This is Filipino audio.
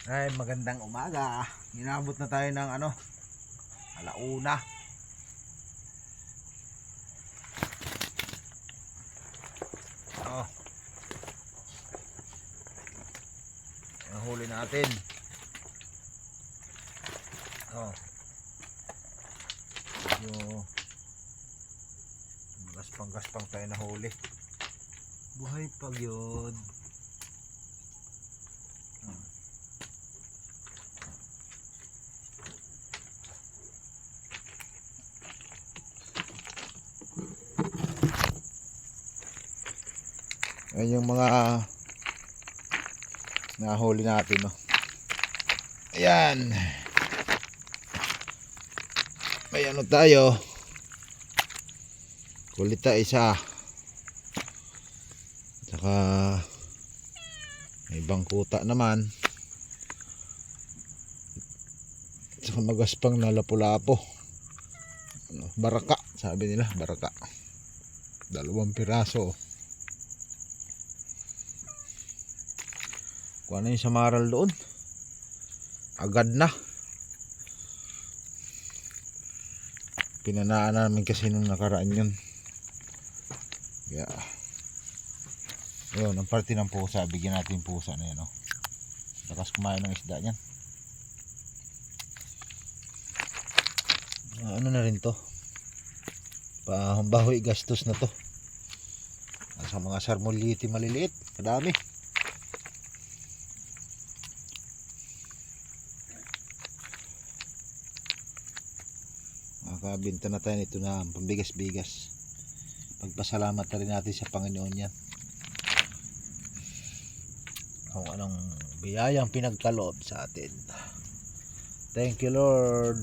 Ay, magandang umaga. Inabot na tayo ng alauna. Oh, ang huli natin. Oh. Yung gaspang-gaspang tayo na huli. Buhay pag yun. Ayan yung mga nahuli natin, no. Ayan. May ano tayo. Kulita isa. Saka may bangkuta naman. Saka magaspang na lapu-lapo. Baraka, sabi nila, baraka. 2 piraso. Kung ano yung samaral doon, agad na. Pinanaan namin kasi nung nakaraan yun. Kaya yun, ang parte ng pusa, bigyan natin yung pusa na yun, no? Lakas kumain ng isda niyan. Ano na rin to, pahambahoy gastos na to. Sa mga sarmoliti maliliit, kadami. Makabinta na tayo nito na pambigas-bigas. Pagpasalamat na rin natin sa Panginoon yan kung anong biyayang pinagkaloob sa atin. Thank you, Lord.